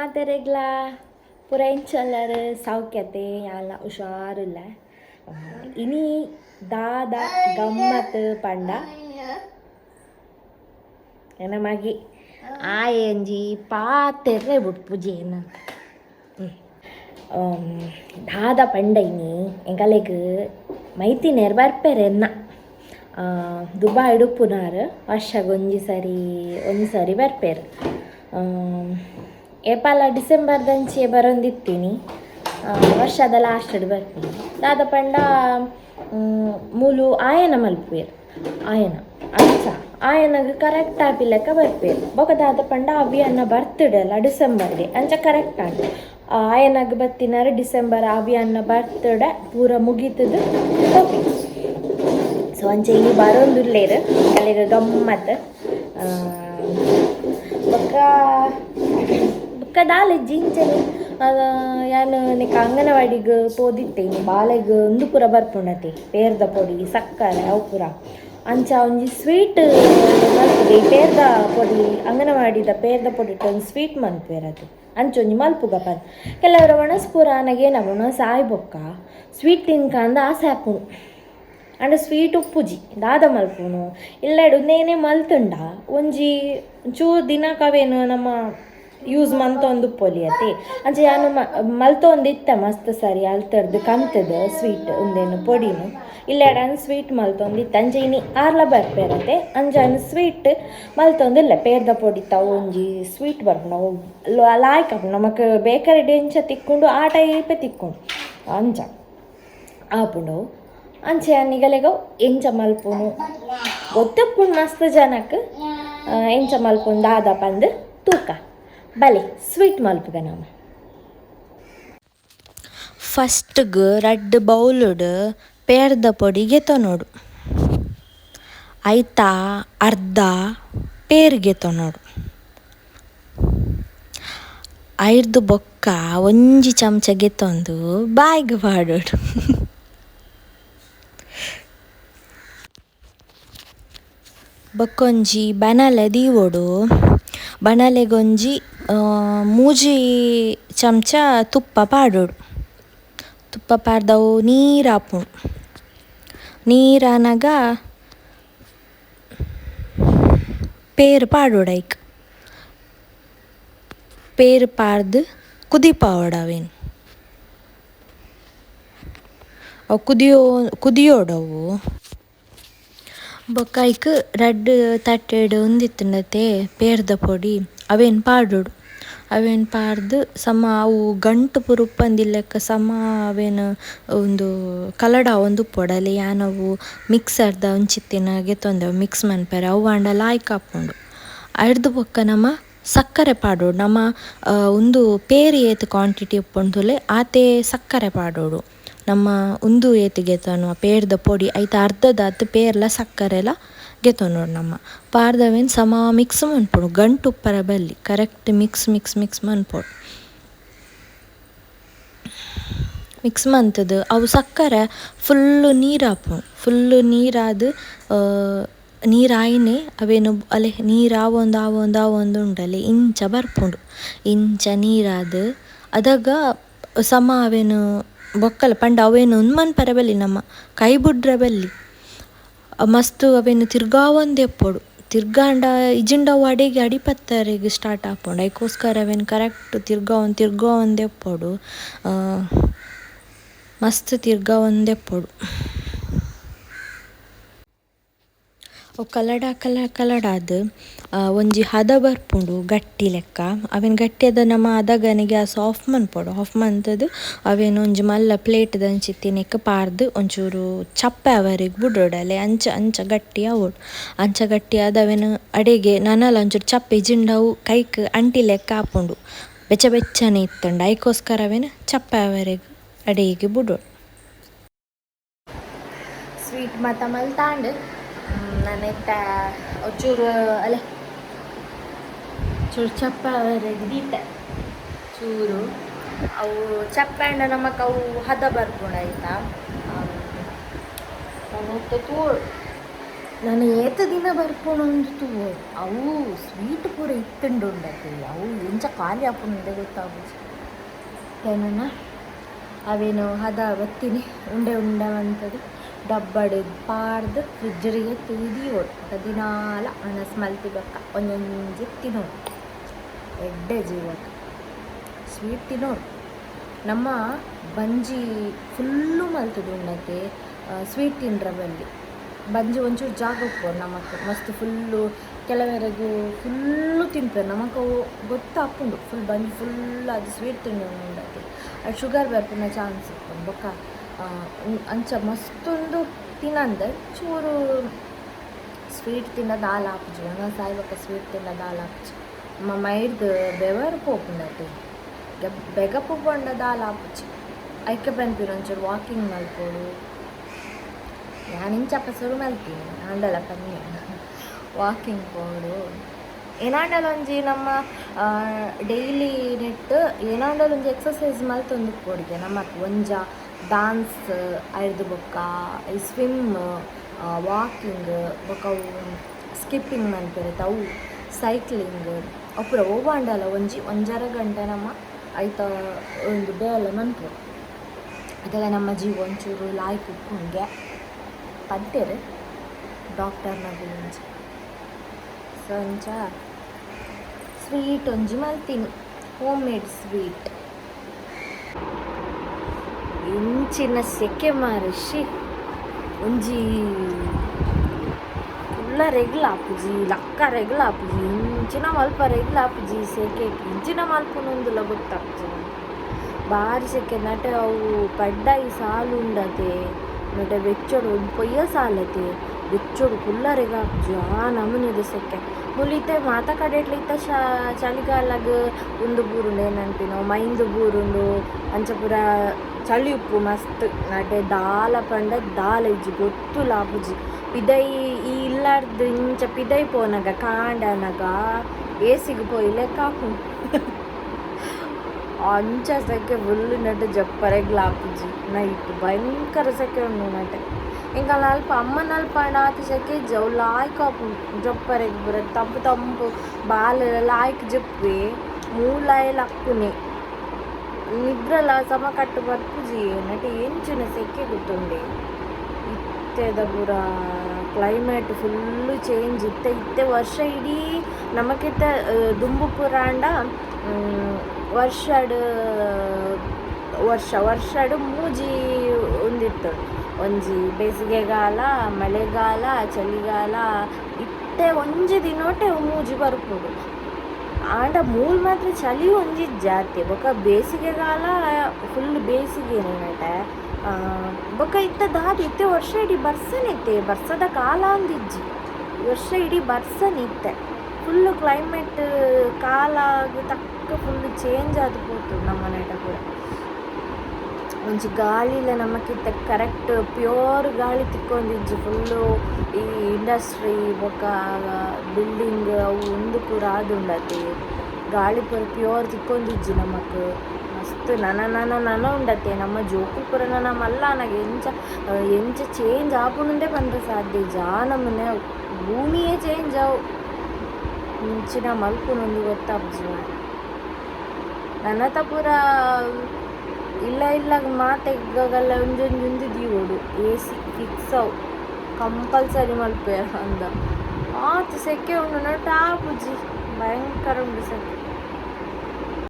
ಮಾತೆರೆಗ್ಲ ಪೂರ ಎಂಚಲ್ಲರ್ ಸೌಖ್ಯತೆ ಯಾಲ ಹುಷಾರಿಲ್ಲ ಇನಿ ದಾದ ಗಮ್ಮತ್ ಪಂಡ ನಮಗೆ ಆಯಂಜಿ ಪಾತೆರ್ರೆ ಬುಡ್ಪುಜೇನು ದಾದ ಪಂಡೈನಿ ಎಂಕಲೆಗ್ ಮೈತಿನೇರ್ ಬರ್ಪೆರೆನ್ನ ದುಬೈ ಡುಪ್ಪುನಾರು ವರ್ಷಗೊಂಜಿ ಸರಿ ಬರ್ಪೆರ್ ಏಪಾಲ ಡಿಸೆಂಬರ್ದಂಚೆ ಬರೊಂದಿತ್ತೀನಿ ವರ್ಷದ ಲಾಸ್ಟಡ್ ಬರ್ತೀನಿ ದಾದ ಪಂಡ ಮೂಲು ಆಯನ ಮಲ್ಪುವೆರ್ ಆಯನ ಅಂಚ ಆಯನಗ್ ಕರೆಕ್ಟ್ ಆಪಿಲ್ಲಕ ಬರ್ಪೇರು ಬೊಕ ದಾದ ಪಂಡ ಅವಿಯನ್ನ ಬರ್ತ್ಡೇ ಅಲ್ಲ ಡಿಸೆಂಬರ್ಗೆ ಅಂಚ ಕರೆಕ್ಟ್ ಆಂಡ್ ಆಯನಗ್ ಬತ್ತಿನಾರು ಡಿಸೆಂಬರ್ ಅವಿಯನ್ನ ಬರ್ತ್ಡೇ ಪೂರ ಮುಗೀತದ ಓಕೆ ಸೊ ಅಂಚೆ ಇಲ್ಲಿ ಬರೋಂದುಲ್ಲೇರು ಅಲ್ಲಿಗೆ ಗಮ್ಮತ್ ಬೊಕ್ಕ ದಾಲೆಜ್ಜಿ ಇಂಚನೆ ಯಾನು ನಿಕ್ಕ ಅಂಗನವಾಡಿಗೆ ಪೋದಿತ್ತೇನೆ ಬಾಲೆಗ್ ಒಂದು ಪೂರ ಬರ್ಪುಂಡತೆ ಪೇರ್ದ ಪೊಡಿ ಸಕ್ಕರೆ ಅವು ಪೂರ ಅಂಚ ಒಂಜಿ ಸ್ವೀಟ್ ಮಲ್ಪುಗೆ ಪೇರ್ದ ಪೊಡಿ ಅಂಗನವಾಡಿದ ಪೇರ್ದ ಪೊಡಿ ಒಂದು ಸ್ವೀಟ್ ಮಲ್ಪೇರದು ಅಂಚೊಂಜಿ ಮಲ್ಪುಗ ಪರ್ ಕೆಲವರ ಒಣಸ್ ಪೂರ ನನಗೇನವಣ ಸಾಯಿ ಬೊಕ್ಕ ಸ್ವೀಟ್ ತಿನ್ಕ ಅಂದ ಆಸೆ ಹಾಪುಣು ಅಂಡ್ ಸ್ವೀಟ್ ಉಪ್ಪುಜಿ ದಾದ ಮಲ್ಪುನು ಇಲ್ಲಾಡು ನೇನೆ ಮಲ್ತುಂಡ ಒಂಜಿ ಚೂರು ದಿನಕವೇನು ನಮ್ಮ ಯೂಸ್ ಮಂತೊಂದು ಪೊಲಿಯತೆ ಅಂಚೆ ನಾನು ಮಲ್ತೊಂದಿತ್ತ ಮಸ್ತ್ ಸರಿ ಅಲ್ತರ್ದು ಕಂತದ ಸ್ವೀಟ್ ಒಂದೇನು ಪೊಡಿನು ಇಲ್ಲಾಡನ್ ಸ್ವೀಟ್ ಮಲ್ತೊಂದಿತ್ತ ಅಂಚೆ ಇನಿ ಆರ್ಲ ಬರ್ಪೇರತೆ ಅಂಜಾನ್ ಸ್ವೀಟ್ ಮಲ್ತೊಂದಿಲ್ಲ ಪೇರ್ದ ಪೊಡಿ ತಾವು ಒಂಜಿ ಸ್ವೀಟ್ ಬರ್ಪುಂಡು ಲಾಯ್ಕ್ ಹಾಪುಂಡು ನಮಕ್ ಬೇಕರಿ ಡೆಂಚ ತಿಕ್ಕೊಂಡು ಆ ಟೈಪೇ ತಿಕ್ಕೊಂಡು ಅಂಚ ಆಪುಂಡು ಅಂಚೆ ಅನ್ನಿಗಲೆಗ ಎಂಚ ಮಲ್ಪುನು ಗೊತ್ತಪ್ಪುಂಡು ಮಸ್ತ್ ಜನಕ್ಕೆ ಎಂಚ ಮಲ್ಪುಂಡು ದಾದ ಪಂದು ತೂಕ ಬಲೆ ಸ್ವೀಟ್ ಮಲ್ಪುಗ ನಾವು ಫಸ್ಟ್ಗ್ ರಡ್ಡ್ ಬೌಲುಡು ಪೇರ್ದ ಪೊಡಿ ಗೆತೊನೋಡು ಐತ ಅರ್ಧ ಪೇರ್ ಗೆತೊನೋಡು ಐರ್ದು ಬೊಕ್ಕ ಒಂಜಿ ಚಮಚ ಗೆತೊಂದು ಬಾಯಿಗೆ ಪಾಡೋಡು ಬೊಕ್ಕೊಂಜಿ ಬನಲೆ ದೀವೊಡು ಬನಲೆಗೊಂಜಿ ಮೂಜಿ ಚಮಚ ತುಪ್ಪ ಪಾಡೋಡು ತುಪ್ಪ ಪಾಡ್ದವು ನೀರಾಪುಂಡು ನೀರಾನಾಗ ಪೇರು ಪಾಡೋಡು ಐಕ್ ಪೇರು ಪಾಡ್ದು ಕುದಿಪಾವಡವೇನು ಅವು ಕುದಿಯೋಡವು ಬೊಕ್ಕ ಐಕ್ ರಡ್ಡ್ ತಟ್ಟೆಡು ಒಂದಿತ್ತಂಡತೆ ಪೇರ್ದ ಪೊಡಿ ಅವೇನು ಪಾಡೋಡು ಅವೇನು ಪಾಡ್ದು ಸಮ ಅವು ಗಂಟು ಪುರ ಉಪ್ಪಂದಿಲ್ಲಕ್ಕ ಸಮ ಅವೇನು ಒಂದು ಕಲಡ ಒಂದು ಪೊಡಲೆ ಯಾನವು ಮಿಕ್ಸರ್ದ ಒಂಚಿತ್ತಿನ ಗೆತೊಂದೆವು ಮಿಕ್ಸ್ ಮನ್ಪೆರೆ ಅವು ಆಂಡ ಲಾಯ್ಕ್ ಹಾಪುಂಡು ಅಡ್ದು ಬೊಕ್ಕ ನಮ್ಮ ಸಕ್ಕರೆ ಪಾಡೋಡು ನಮ್ಮ ಒಂದು ಪೇರಿ ಏತ್ ಕ್ವಾಂಟಿಟಿ ಉಪ್ಪುಂಡುಲೆ ಆತೆ ಸಕ್ಕರೆ ಪಾಡೋಡು ನಮ್ಮ ಒಂದು ಏತ್ ಗೆತೊನು ಪೇರ್ದ ಪೊಡಿ ಐತ ಅರ್ಧದ ಪೇರ್ಲ ಸಕ್ಕರೆಲ ಗೆತೊನೋಡು ನಮ್ಮ ಪಾಡ್ದವೇನು ಸಮ ಮಿಕ್ಸ್ ಮನ್ಪುಡು ಗಂಟು ಉಪ್ಪರ ಬಲ್ಲಿ ಕರೆಕ್ಟ್ ಮಿಕ್ಸ್ ಮನ್ಪೊಡು ಮಿಕ್ಸ್ ಮಂತದ್ದು ಅವು ಸಕ್ಕರೆ ಫುಲ್ಲು ನೀರಾಪುಂಡು ಫುಲ್ಲು ನೀರಾದು ನೀರಾಯಿನೇ ಅವೇನು ಅಲೆ ನೀರಾವೊಂದು ಉಂಡಲೆ ಇಂಚ ಬರ್ಪುಂಡು ಇಂಚ ನೀರಾದು ಅದಾಗ ಸಮ ಅವೇನು ಬೊಕ್ಕಲ ಪಂಡ ಅವೇನು ಉನ್ಮನ್ಪರೆ ಬಲ್ಲಿ ನಮ್ಮ ಕೈ ಬುಡ್ರೆ ಬಲ್ಲಿ ಮಸ್ತ್ ಅವೇನು ತಿರ್ಗಾವೊಂದು ಎಪ್ಪೊಡು ತಿರ್ಗಾಂಡ ಇಜಿಂಡವು ಅಡಿಗೆ ಅಡಿಪತ್ತರೆಗೆ ಸ್ಟಾರ್ಟ್ ಆಪುಂಡು ಅದಕ್ಕೋಸ್ಕರ ಅವೇನು ಕರೆಕ್ಟ್ ತಿರ್ಗಾವೊಂದು ಎಪ್ಪೊಡು ಮಸ್ತ್ ತಿರ್ಗಾವೊಂದು ಎಪ್ಪೊಡು ಅವು ಕಲಡಾದು ಒಂಜಿ ಹದ ಬರ್ಪುಂಡು ಗಟ್ಟಿ ಲೆಕ್ಕ ಅವೇನು ಗಟ್ಟಿ ಅದ ನಮ್ಮ ಅದಗನೆ ಗ್ಯಾಸ್ ಆಫ್ ಮನ್ಪೊಡು ಆಫ್ ಮಂತದ್ದು ಅವೇನು ಒಂಜಿ ಮಲ್ಲ ಪ್ಲೇಟ್ ದಂಚಿತ್ತಿನೆಕ್ಕ ಪಾರ್ದು ಒಂಚೂರು ಚಪ್ಪೆ ಅವರಿಗೆ ಬುಡೋಡಲೆ ಅಂಚ ಗಟ್ಟಿ ಆವೋಡು ಅಂಚ ಗಟ್ಟಿ ಆದ ಅವೇನು ಅಡೆಗೆ ನನಲ ಒಂಚೂರು ಚಪ್ಪೆ ಜಿಂಡವು ಕೈಕ್ ಅಂಟಿ ಲೆಕ್ಕ ಆಪುಂಡು ಬೆಚ್ಚನೆ ಇತ್ತಂಡು ಅದಕ್ಕೋಸ್ಕರ ಅವೇನು ಚಪ್ಪೆ ಅವರಿಗೆ ಅಡೆಗೆ ಬುಡೋಡು ಸ್ವೀಟ್ ಮತ ಮಲ್ತಾಂಡು ನಾನೆತ್ತ ಒಂಚೂರು ಅಲೆ ಚೂರು ಚಪ್ಪ ಅವರಿಗೆ ದೀತೆ ಚೂರು ಅವು ಚಪ್ಪ ಅಂಡ ನಮಕ್ ಅವು ಹದ ಬರ್ಪುಂಡು ಆಯ್ತಾ ತೂಳು ನಾನು ಏತ ದಿನ ಬರ್ಪುಣಂದು ಅವು ಸ್ವೀಟ್ ಪೂರ ಇತ್ತುಂಡು ಉಂಡತಿ ಅವು ಎಂಚ ಖಾಲಿ ಹಾಪುಂಡೆ ಗೊತ್ತಾಗುದು ಏನನ್ನ ಅವೇನು ಹದ ಬತ್ತೀನಿ ಉಂಡೆ ಉಂಡವಂಥದ್ದು ಡಬ್ಬಡ್ ಪಾಡ್ದು ಫ್ರಿಜ್ಜರಿಗೆ ತುದಿಯೋಡು ದಿನಾಲ ಅನಸ್ ಮಲ್ತಿ ಬಕ್ಕ ಒಂದೊಂದು ತಿನ್ನೋಡು ಎಡ್ಡೆ ಜೀವಕ್ಕೆ ಸ್ವೀಟ್ ತಿನ್ನೋಡು ನಮ್ಮ ಬಂಜಿ ಫುಲ್ಲು ಮಲ್ತದು ಉಂಡಕ್ಕೆ ಸ್ವೀಟ್ ತಿನ್ರ ಬಲ್ಲಿ ಬಂಜಿ ಒಂಚೂರು ಜಾಗ ಉಪ್ಪೋರು ನಮಕ್ ಮಸ್ತ್ ಫುಲ್ಲು ಕೆಲವರೆಗೂ ಫುಲ್ಲು ತಿನ್ಪೇರು ನಮಕ್ ಗೊತ್ತಾಪುಂಡು ಫುಲ್ ಬಂಜಿ ಫುಲ್ ಅದು ಸ್ವೀಟ್ ತಿನ್ನೋದು ಉಂಡತಿ ಅದು ಶುಗರ್ ಬರ್ಪುನ ಚಾನ್ಸ್ ಇಪ್ಪುಂಡು ಬೊಕ್ಕ ಅಂಚ ಮಸ್ತೊಂದು ತಿನ್ನಂದ ಚೂರು ಸ್ವೀಟ್ ತಿನ್ನೋದು ಹಾಲು ಹಾಪುಜಿ ಒಂದೊಂದು ಸಾಯ್ಬಕ್ಕ ಸ್ವೀಟ್ ತಿನ್ನೋದು ಹಾಲು ಹಾಪುಜಿ ನಮ್ಮ ಮೈಡ್ದು ಬೆವರು ಪೋಪುಂಡತಿ ಬೆಗ ಪೋಪುಂಡದ ಹಾಲು ಹಾಪುಜಿ ಐಕೆ ಬಂದ್ಬಿರು ಒಂಚೂರು ವಾಕಿಂಗ್ ಮಲ್ಪೋಡು ನಾನು ಇಂಚಪ್ಪ ಶುರು ಮಲ್ತೀನಿ ಆಂಡಲ ಕಮ್ಮಿ ವಾಕಿಂಗ್ ಪೋಡು ಏನಾಂಡಲ ಒಂಜಿ ನಮ್ಮ ಡೈಲಿ ನೆಟ್ ಏನಾಂಡಲ ಒಂಜಿ ಎಕ್ಸಸೈಸ್ ಮಲ್ತೊಂದು ಕೊಡಿದೆ ನಮ್ಮಕ್ಕೆ ಒಂಜ ಡಾನ್ಸ್ ಐದು ಬೊಕ್ಕ ಸ್ವಿಮ್ ವಾಕಿಂಗ್ ಬೊಕ್ಕ ಸ್ಕಿಪ್ಪಿಂಗ್ ಮನ್ಪೆರೆ ಅವು ಸೈಕ್ಲಿಂಗ್ ಅಪುರ ಓವಾಂಡಲ ಒಂಜರ ಗಂಟೆ ನಮ್ಮ ಐತ ಒಂದು ಡೇಲ ಮನ್ಪು ಅದೆಲ್ಲ ನಮ್ಮ ಜೀವ ಒಂಚೂರು ಲಾಯ್ಕ್ ಉಪ್ಪುಂಗೆ ಪಡ್ಡೇರು ಡಾಕ್ಟರ್ನ ಗುరించి ಸಂಚ ಸ್ವೀಟ್ ಒಂಜಿ ಮಲ್ತೀನಿ ಹೋಮ್ ಮೇಡ್ ಸ್ವೀಟ್ ಇಂಚಿನ ಸೆಕೆ ಮಾರಿಸಿ ಒಂಜಿ ಕುಲ್ಲ ರೆಗ್ಲ ಆಪುಜಿ ಲಕ್ಕ ರೆಗ್ಲ ಆಪುಜಿ ಇಂಚಿನ ಮಲ್ಪ ರೆಗ್ಲ ಆಪುಜಿ ಸೆಕೆ ಇಂಚಿನ ಮಲ್ಪುನೊಂದುಲ ಗೊತ್ತಾಗ್ತದೆ ಭಾರಿ ಸೆಕೆ ನಟೆ ಅವು ಪಡ್ಡಾಯಿ ಸಾಲು ಉಂಡತೆ ನಟೆ ಬೆಚ್ಚೋಡು ಪೊಯ್ಯ ಸಾಲತೆ ಬೆಚ್ಚೋಡು ಕುಲ್ಲರೆಗ ಆಪುಜಿ ಆ ನಮೂನಿದ ಸೆಕೆ ಮುಲಿತೆ ಮಾತ ಕಡೆಟ್ಲಿತ್ತ ಚಳಿಗಾಲಾಗ ಒಂದು ಬೂರುಂಡು ಏನಂತೀನೋ ಮೈಂದು ಬೂರುಂಡು ಅಂಚ ಪೂರ ಚಳಿ ಉಪ್ಪು ಮಸ್ತ್ ನಟೆ ದಾಲ ಪಂಡ ದಾಲ ಇಜ್ಜಿ ಗೊತ್ತುಲ ಆಪುಜಿ ಪಿದೈ ಈ ಇಲ್ಲಾರ್ದು ಇಂಚ ಪಿದೈ ಪೋನಗ ಕಾಂಡನಗ ಏಸಿಗೆ ಪೋಯಿ ಲೆಕ್ಕ ಹಾಕು ಅಂಚ ಸೆಕೆ ಫುಲ್ ನಟೆ ಜಪ್ಪರೆಗ್ಲ ಆಪುಜಿ ನೈಟ್ ಭಯಂಕರ ಸೆಕೆ ಉಂಡು ನಟೆ ఇంకా నಲ್ಪ అమ్మ నಲ್ಪ నాతి చెక్కి జవు లాಯ್ಕ್ ఆపు జొప్పరెగ్ బుర ತಂಪು ತಂಪು ಬಾಲ ಲಾಯ್ಕ್ ಜಪ್ಪಿ ಮೂಲಾಯಲ್ ಅಕ್ಕುನೆ ನಿದ್ರಲ ಸಮ ಕಟ್ಟು ಬರ್ಪುಜಿ ನಟಿ ಎಂಚಿನ ಸೆಕೆ ಗೊತ್ತುಂಡೆ ಇತ್ತೆದ ಬುರ ಕ್ಲೈಮೇಟ್ ಫುಲ್ಲು ಚೇಂಜ್ ಇತ್ತೆ ವರ್ಷ ಇಡೀ ನಮಕಿತ್ತ ದುಂಬು ಪುರಾಂಡ ವರ್ಷಡ್ ಮೂಜಿ ಒಂದಿತ್ತು ಒಂಜಿ ಬೇಸಿಗೆಗಾಲ ಮಳೆಗಾಲ ಚಳಿಗಾಲ ಇತ್ತೆ ಒಂಜಿ ದಿನೋಟೆ ಮೂಜಿ ಬರ್ಪುಡು ಆಂಡ ಮೂಲ್ ಮಾತ್ರ ಚಳಿ ಒಂಜಿ ಜಾತಿ ಬೊಕ ಬೇಸಿಗೆಗಾಲ ಫುಲ್ ಬೇಸಿಗೆ ನೆನಟ ಬೊಕ ಇತ್ತ ದಾದ ಇತ್ತೆ ವರ್ಷ ಇಡೀ ಬರ್ಸನಿತ್ತೆ ಬರ್ಸದ ಕಾಲ ಅಂದಿಜ್ಜಿ ವರ್ಷ ಇಡೀ ಬರ್ಸನಿತ್ತೆ ಫುಲ್ಲು ಕ್ಲೈಮೇಟ್ ಕಾಲ ತಕ್ಕ ಫುಲ್ಲು ಚೇಂಜ್ ಆದು ಪೋತು ನಮ್ಮ ನೆಟ ಕೂಡ ಒಂಜಿ ಗಾಳಿಲ ನಮಕಿತ್ತ ಕರೆಕ್ಟ್ ಪ್ಯೂರ್ ಗಾಳಿ ತಿಕ್ಕೊಂದಿಜ್ಜಿ ಫುಲ್ಲು ಈ ಇಂಡಸ್ಟ್ರಿ ಬೊಕ ಬಿಲ್ಡಿಂಗ್ ಅವು ಒಂದು ಪೂರ ಆದುಂಡತಿ ಗಾಳಿ ಪೂರ ಪ್ಯೂರ್ ತಿಕ್ಕೊಂದಿಜ್ಜಿ ನಮಕ್ ಮಸ್ತ್ ನನ ಉಂಡತೆ ನಮ್ಮ ಜೋಕು ಪೂರ ನನ್ನ ಮಲ್ಲ ನನಗೆ ಎಂಚ ಚೇಂಜ್ ಆಪುನುಂದೇ ಬಂದ ಸಾಧ್ಯ ನಮ್ಮನೆ ಭೂಮಿಯೇ ಚೇಂಜ್ ಆವು ಮುಂಚಿನ ಮಲ್ಪುನೊಂದು ಗೊತ್ತಾಪ್ಜಿ ನನ್ನ ಪೂರ ಇಲ್ಲ ಮಾತೆಗಲ್ಲ ಒಂದೊಂದು ದೀವೋಡು ಎ ಸಿ ಫಿಕ್ಸ್ ಅವು ಕಂಪಲ್ಸರಿ ಮಲ್ಪೆ ಅಂದ ಆತು ಸೆಕೆ ಉಂಡು ನಟ ಆಪುಜಿ ಭಯಂಕರ ಉಂಡು ಸೆಕೆ